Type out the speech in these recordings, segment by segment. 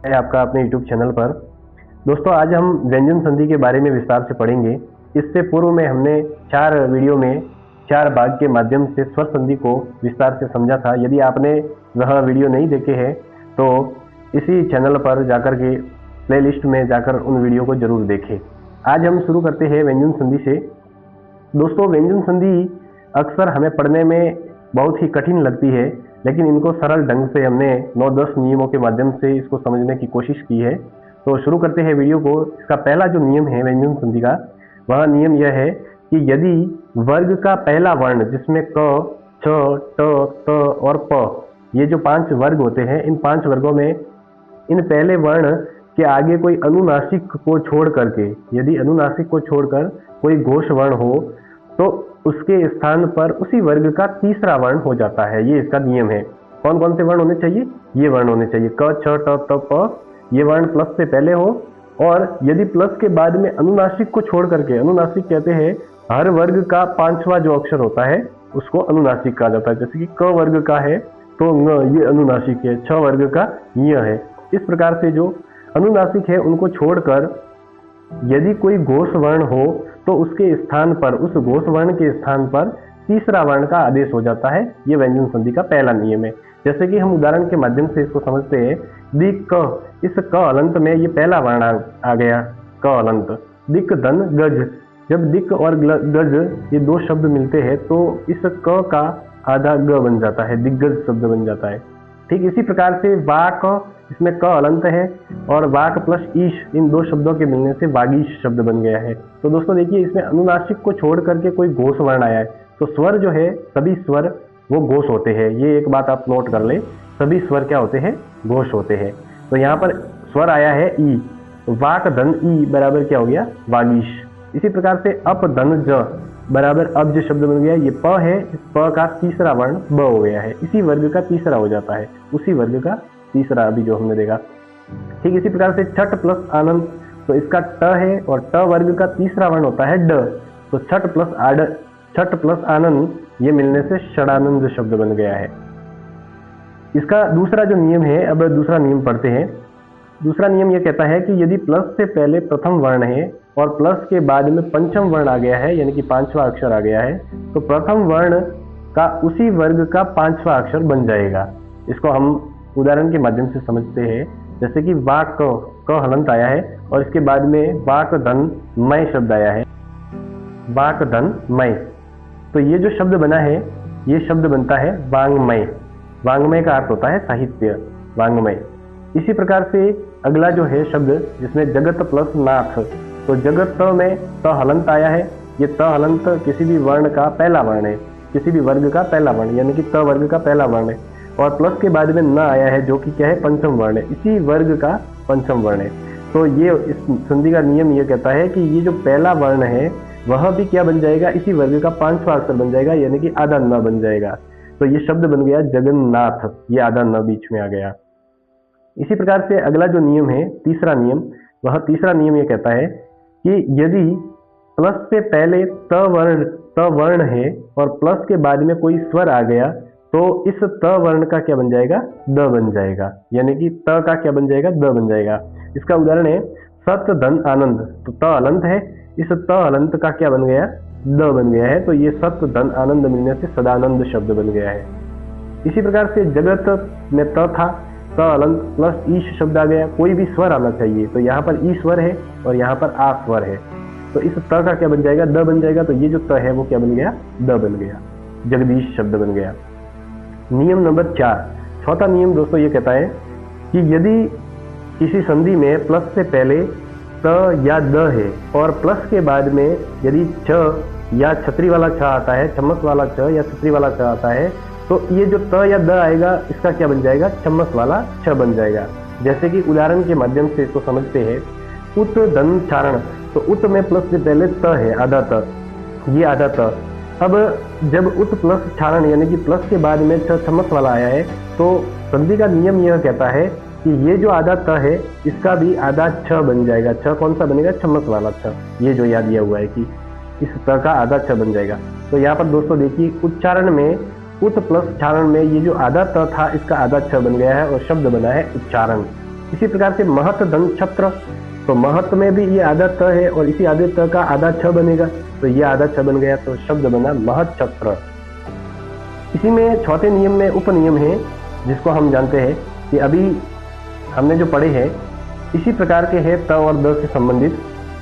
है आपका अपने YouTube चैनल पर। दोस्तों, आज हम व्यंजन संधि के बारे में विस्तार से पढ़ेंगे। इससे पूर्व में हमने 4 वीडियो में 4 भाग के माध्यम से स्वर संधि को विस्तार से समझा था। यदि आपने वह वीडियो नहीं देखे हैं तो इसी चैनल पर जाकर के प्लेलिस्ट में जाकर उन वीडियो को जरूर देखें। आज हम शुरू करते हैं व्यंजन संधि से। दोस्तों, व्यंजन संधि अक्सर हमें पढ़ने में बहुत ही कठिन लगती है, लेकिन इनको सरल ढंग से हमने 9-10 नियमों के माध्यम से इसको समझने की कोशिश की है। तो शुरू करते हैं वीडियो को। इसका पहला जो नियम है व्यंजन संधि का, वह नियम यह है कि यदि वर्ग का पहला वर्ण, जिसमें क, छ, ट, त और प, ये जो 5 वर्ग होते हैं, इन 5 वर्गों में इन पहले वर्ण के आगे कोई अनुनासिक को छोड़ करके, यदि अनुनासिक को छोड़कर कोई घोष वर्ण हो तो उसके स्थान पर उसी वर्ग का तीसरा वर्ण हो जाता है। ये इसका नियम है। कौन कौन से वर्ण होने चाहिए? ये वर्ण होने चाहिए, क, छ, ट, त, प। ये वर्ण प्लस से पहले हो, और यदि प्लस के बाद में अनुनासिक को छोड़ करके, अनुनासिक कहते हैं हर वर्ग का 5वां जो अक्षर होता है उसको अनुनासिक कहा जाता है। जैसे कि क वर्ग का है तो ङ, ये अनुनासिक है। छ वर्ग का य है। इस प्रकार से जो अनुनासिक है उनको छोड़कर यदि कोई घोष वर्ण हो तो उसके स्थान पर, उस घोष वर्ण के स्थान पर तीसरा वर्ण का आदेश हो जाता है। ये व्यंजन संधि का पहला नियम है। जैसे कि हम उदाहरण के माध्यम से इसको समझते हैं। दिक क, इस क अलंत में ये पहला वर्ण आ गया, क अलंत। दिक धन गज, जब दिक और गज ये 2 शब्द मिलते हैं तो इस क का आधा ग बन जाता है, दिग्गज शब्द बन जाता है। ठीक इसी प्रकार से वाक, इसमें क अलंत है और वाक प्लस ईश, इन 2 शब्दों के मिलने से वागीश शब्द बन गया है। तो दोस्तों देखिए, इसमें अनुनासिक को छोड़ करके कोई घोष वर्ण आया है तो स्वर जो है, सभी स्वर वो घोष होते हैं। ये एक बात आप नोट कर ले, सभी स्वर क्या होते हैं? घोष होते हैं। तो यहाँ पर स्वर आया है ई, वाक धन ई बराबर क्या हो गया? वागीश। इसी प्रकार से अप धन ज बराबर अब्ज शब्द बन गया। ये प है, इस प का तीसरा वर्ण ब हो गया है, इसी वर्ग का तीसरा हो जाता है, उसी वर्ग का तीसरा अभी जो हमने देखा। ठीक इसी प्रकार से छठ प्लस आनंद, तो इसका ट है और ट वर्ग का तीसरा वर्ण होता है ड, तो छठ प्लस आनंद, ये मिलने से षडानंद शब्द बन गया है। इसका दूसरा जो नियम है, अब दूसरा नियम पढ़ते हैं। दूसरा नियम यह कहता है कि यदि प्लस से पहले प्रथम वर्ण है और प्लस के बाद में पंचम वर्ण आ गया है, यानी कि 5वां अक्षर आ गया है, तो प्रथम वर्ण का उसी वर्ग का 5वां अक्षर बन जाएगा। इसको हम उदाहरण के माध्यम से समझते हैं। जैसे कि वाक क हलंत आया है और इसके बाद में वाक धन मय शब्द आया है, वाक धन मय, तो ये जो शब्द बना है ये शब्द बनता है वांग्मय। वांग्मय का अर्थ होता है साहित्य, वांग्मय। इसी प्रकार से अगला जो है शब्द, जिसमें जगत प्लस नाथ, तो जगत में त हलंत आया है। ये त हलंत किसी भी वर्ण का पहला वर्ण है, किसी भी वर्ग का पहला वर्ण, यानी कि त वर्ग का पहला वर्ण है। और प्लस के बाद में न आया है, जो कि क्या है? पंचम वर्ण है, इसी वर्ग का पंचम वर्ण है। तो ये इस संधि का नियम ये कहता है कि ये जो पहला वर्ण है वह भी क्या बन जाएगा? इसी वर्ग का 5वां अक्षर बन जाएगा, यानी कि आधा न बन जाएगा। तो ये शब्द बन गया जगन्नाथ, ये आधा न बीच में आ गया। इसी प्रकार से अगला जो नियम है, तीसरा नियम, वह तीसरा नियम ये कहता है कि यदि प्लस से पहले त वर्ण है और प्लस के बाद में कोई स्वर आ गया तो इस त वर्ण का क्या बन जाएगा? द बन जाएगा, यानी कि त का क्या बन जाएगा? द बन जाएगा। इसका उदाहरण है सत धन आनंद, तो त अलंत है, इस त अलंत का क्या बन गया? द बन गया है, तो ये सत धन आनंद मिलने से सदानंद शब्द बन गया है। इसी प्रकार से जगत में त था, त अलंत प्लस ईश शब्द आ गया, कोई भी स्वर आना चाहिए, तो यहाँ पर ई स्वर है और यहाँ पर आ स्वर है, तो इस त का क्या बन जाएगा? द बन जाएगा। तो ये जो त है वो क्या बन गया? द बन गया, जगदीश शब्द बन गया। नियम नंबर 4, चौथा नियम दोस्तों ये कहता है कि यदि किसी संधि में प्लस से पहले त या द है और प्लस के बाद में यदि छ या छतरी वाला छ आता है, छम्मस वाला छ या छतरी वाला छ आता है, तो ये जो त या द आएगा इसका क्या बन जाएगा? छम्मस वाला छ बन जाएगा। जैसे कि उदाहरण के माध्यम से इसको समझते हैं। उत धन चारण, तो उत में प्लस से पहले त है, आधा त, ये आधा त। अब जब उत प्लस चारण यानी कि प्लस के बाद में छ छम्मस वाला आया है, तो संधि का नियम यह कहता है कि ये जो आधा त है इसका भी आधा छ बन जाएगा। छ कौन सा बनेगा? छम्मस वाला छ, ये जो याद दिया हुआ है कि इस त का आधा छ बन जाएगा। तो यहाँ पर दोस्तों देखिए, उच्चारण में उत प्लस चारण में ये जो आधा त था इसका आधा छ बन गया है और शब्द बना है उच्चारण। इसी प्रकार से महत धन छत्र, तो महत में भी ये आधा त है और इसी आधे त का आधा छ बनेगा, तो ये आधा छ बन गया, तो शब्द बना महत छत्र। इसी में चौथे नियम में उपनियम है, जिसको हम जानते हैं कि अभी हमने जो पढ़े हैं इसी प्रकार के है त और द से संबंधित।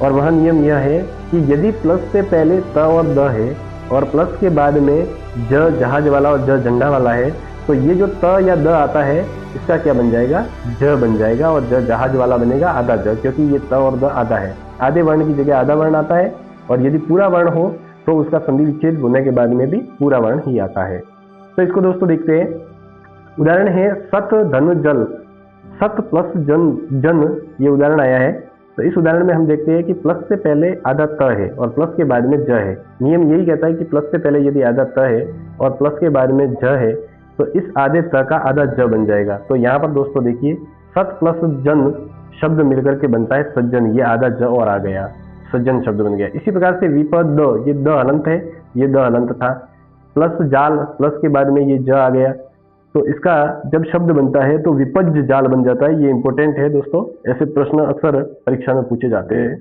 और वह नियम यह है कि यदि प्लस से पहले त और द है और प्लस के बाद में ज जहाज वाला और ज झंडा वाला है, तो ये जो त या द आता है इसका क्या बन जाएगा, ज बन जाएगा, और ज जहाज वाला बनेगा आधा ज, क्योंकि ये त और द आधा है। आधे वर्ण की जगह आधा वर्ण आता है, और यदि पूरा वर्ण हो तो उसका संधि विच्छेद होने के बाद में भी पूरा वर्ण ही आता है। तो इसको दोस्तों देखते हैं। उदाहरण है सत धन जल, सत प्लस जन जन, ये उदाहरण आया है। तो इस उदाहरण में हम देखते हैं कि प्लस से पहले आधा त है और प्लस के बाद में ज है। नियम यही कहता है कि प्लस से पहले यदि आधा त है और प्लस के बाद में ज है तो इस आधे त का आधा ज बन जाएगा। तो यहाँ पर दोस्तों देखिए सत प्लस जन शब्द मिलकर के बनता है सज्जन, ये आधा ज और आ गया, सज्जन शब्द बन गया। इसी प्रकार से विपद द, ये द हलंत है, ये द हलंत था। प्लस जाल, प्लस के बाद में ये ज आ गया, तो इसका जब शब्द बनता है तो विपज्ज जाल बन जाता है। ये इंपॉर्टेंट है दोस्तों, ऐसे प्रश्न अक्सर परीक्षा में पूछे जाते हैं।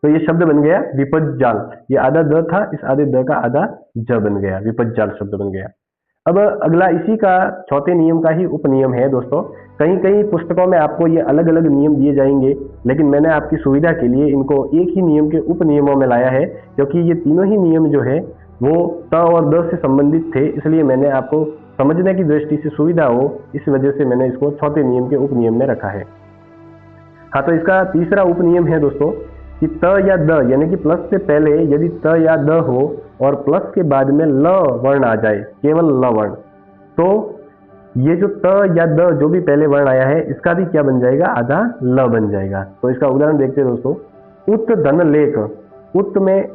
तो ये शब्द बन गया विपज्ज जाल, ये आधा द था, इस आधे द का आधा ज बन गया, विपज्ज जाल शब्द बन गया। अब अगला इसी का चौथे नियम का ही उपनियम है दोस्तों। कहीं कहीं पुस्तकों में आपको ये अलग अलग नियम दिए जाएंगे, लेकिन मैंने आपकी सुविधा के लिए इनको एक ही नियम के उपनियमों में लाया है, क्योंकि ये तीनों ही नियम जो है वो त और द से संबंधित थे, इसलिए मैंने आपको समझने की दृष्टि से सुविधा हो, इस वजह से मैंने इसको चौथे नियम के उपनियम में रखा है। हाँ, तो इसका तीसरा उपनियम है दोस्तों कि त या द, यानी कि प्लस से पहले यदि त या द हो और प्लस के बाद में ल वर्ण आ जाए, केवल ल वर्ण, तो ये जो त या द जो भी पहले वर्ण आया है इसका भी क्या बन जाएगा, आधा ल बन जाएगा। तो इसका उदाहरण देखते हैं दोस्तों। उत धन लेख, उत में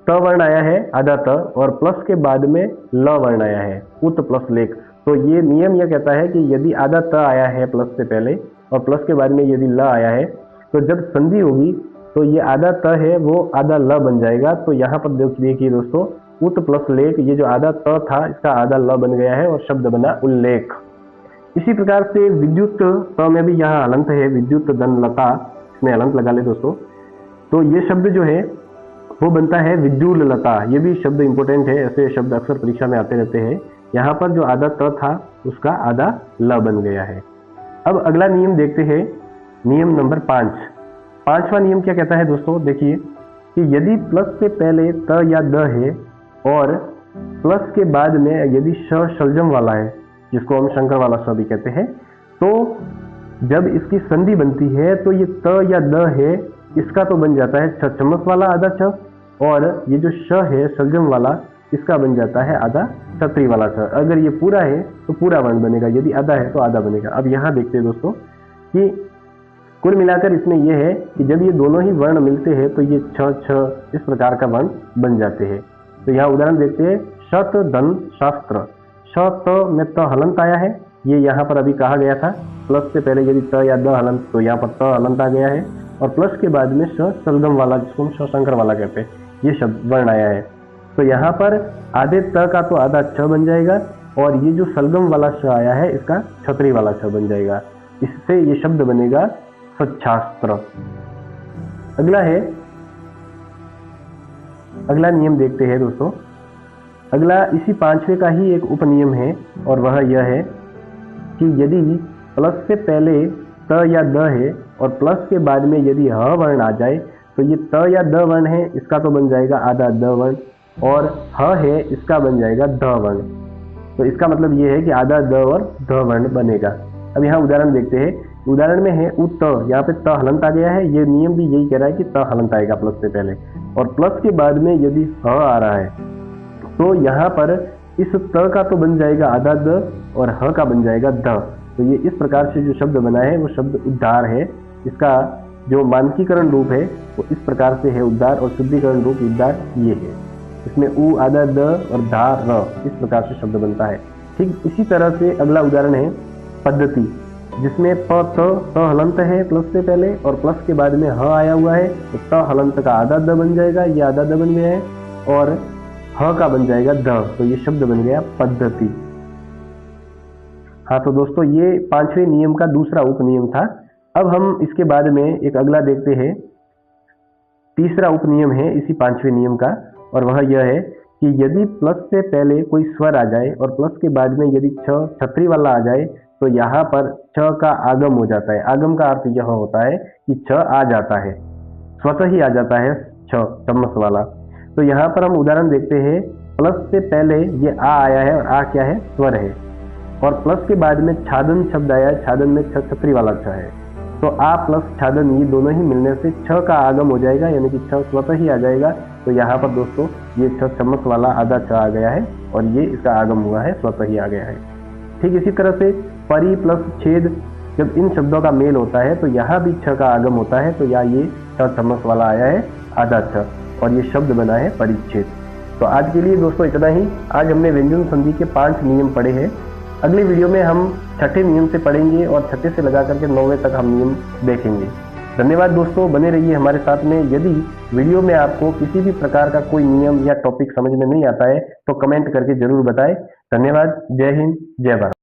त वर्ण आया है आधा त और प्लस के बाद में ल वर्ण आया है, उत प्लस लेख। तो ये नियम यह कहता है कि यदि आधा त आया है प्लस से पहले और प्लस के बाद में यदि ल आया है, तो जब संधि होगी तो ये आधा त है वो आधा ल बन जाएगा। तो यहाँ पर देखिए दोस्तों, उत प्लस लेख, ये जो आधा त था इसका आधा ल बन गया है और शब्द बना उल्लेख। इसी प्रकार से विद्युत त में भी यहाँ हलंत है, विद्युत धन लता, इसमें हलंत लगा ले दोस्तों। तो ये शब्द जो है वो बनता है विद्युल लता। ये भी शब्द इंपॉर्टेंट है, ऐसे शब्द अक्सर परीक्षा में आते रहते हैं। यहाँ पर जो आधा त था उसका आधा ल बन गया है। अब अगला नियम देखते हैं, नियम नंबर 5। पांचवा नियम क्या कहता है दोस्तों, देखिए कि यदि प्लस से पहले त या द है और प्लस के बाद में यदि श शलजम वाला है, जिसको हम शंकर वाला श भी कहते हैं, तो जब इसकी संधि बनती है तो ये त या द है, इसका तो बन जाता है छ चम्मच वाला आधा छ, और ये जो श है शलजम वाला, इसका बन जाता है आधा छतरी वाला श। अगर ये पूरा है तो पूरा वर्ण बनेगा, यदि आधा है तो आधा बनेगा। अब यहाँ देखते हैं दोस्तों कि कुल मिलाकर इसमें यह है कि जब ये दोनों ही वर्ण मिलते हैं तो ये छ छ इस प्रकार का वर्ण बन जाते हैं। तो यहाँ उदाहरण देखते हैं, शत धन शास्त्र, शत में त हलंत आया है, ये यहाँ पर अभी कहा गया था। प्लस से पहले यदि त या द हलंत, तो यहाँ पर त हलंत आ गया है, और प्लस के बाद में श शलगम वाला, जिसको हम शंकर वाला कहते हैं, ये शब्द वर्ण आया है। तो यहाँ पर आधे त का तो आधा छ बन जाएगा, और ये जो शलगम वाला श आया है इसका छतरी वाला छ बन जाएगा। इससे ये शब्द बनेगा सच्छास्त्र। अगला नियम देखते हैं दोस्तों। अगला इसी पांचवे का ही एक उपनियम है, और वह यह है कि यदि प्लस से पहले त या द है और प्लस के बाद में यदि ह वर्ण आ जाए, तो ये त या द वर्ण है इसका तो बन जाएगा आधा द वर्ण, और ह है इसका बन जाएगा ध वर्ण। तो इसका मतलब ये है कि आधा द और ध वर्ण बनेगा। अब यहाँ उदाहरण देखते हैं। उदाहरण में है उत, यहाँ पे त हलंत आ गया है। ये नियम भी यही कह रहा है कि त हलंत आएगा प्लस से पहले, और प्लस के बाद में यदि ह आ रहा है तो यहाँ पर इस त का तो बन जाएगा आधा द और ह का बन जाएगा ध। तो ये इस प्रकार से जो शब्द बना है वो शब्द उद्धार है। इसका जो मानकीकरण रूप है वो इस प्रकार से है उद्धार, और शुद्धिकरण रूप उद्धार ये है। इसमें उ आधा द और धा र, इस प्रकार से शब्द बनता है। ठीक इसी तरह से अगला उदाहरण है पद्धति, जिसमें प त हलंत है प्लस से पहले और प्लस के बाद में ह आया हुआ है, तो त हलंत का आधा द बन जाएगा, ये आधा द बन गया है, और ह का बन जाएगा द। तो ये शब्द बन गया पद्धति। हाँ तो दोस्तों ये पांचवें नियम का दूसरा उप नियम था। अब हम इसके बाद में एक अगला देखते हैं, तीसरा उप नियम है इसी पांचवें नियम का, और वह यह है कि यदि प्लस से पहले कोई स्वर आ जाए और प्लस के बाद में यदि छ छतरी वाला आ जाए तो यहाँ पर छ का आगम हो जाता है। आगम का अर्थ यह होता है कि छ आ जाता है, स्वतः ही आ जाता है छ चम्मच वाला। तो यहाँ पर हम उदाहरण देखते हैं, प्लस से पहले ये आ आया है और आ क्या है, स्वर है, और प्लस के बाद में छादन शब्द आया है, छादन में छ छतरी वाला छ है। तो आ प्लस छादन ये दोनों ही मिलने से छ का आगम हो जाएगा, यानी कि छ स्वतः ही आ जाएगा। तो यहाँ पर दोस्तों ये छ चम्मच वाला आधा छ आ गया है और ये इसका आगम हुआ है, स्वतः ही आ गया है। ठीक इसी तरह से परि प्लस छेद, जब इन शब्दों का मेल होता है तो यहाँ भी छ का आगम होता है। तो यहाँ ये छ चम्मच वाला आया है, आधा छ, और ये शब्द बना है परिच्छेद। तो आज के लिए दोस्तों इतना ही। आज हमने व्यंजन संधि के 5 नियम पढ़े हैं। अगले वीडियो में हम छठे नियम से पढ़ेंगे और छठे से लगा करके 9वें तक हम नियम देखेंगे। धन्यवाद दोस्तों, बने रहिए हमारे साथ में। यदि वीडियो में आपको किसी भी प्रकार का कोई नियम या टॉपिक समझ में नहीं आता है तो कमेंट करके जरूर बताएं। धन्यवाद। जय हिंद, जय भारत।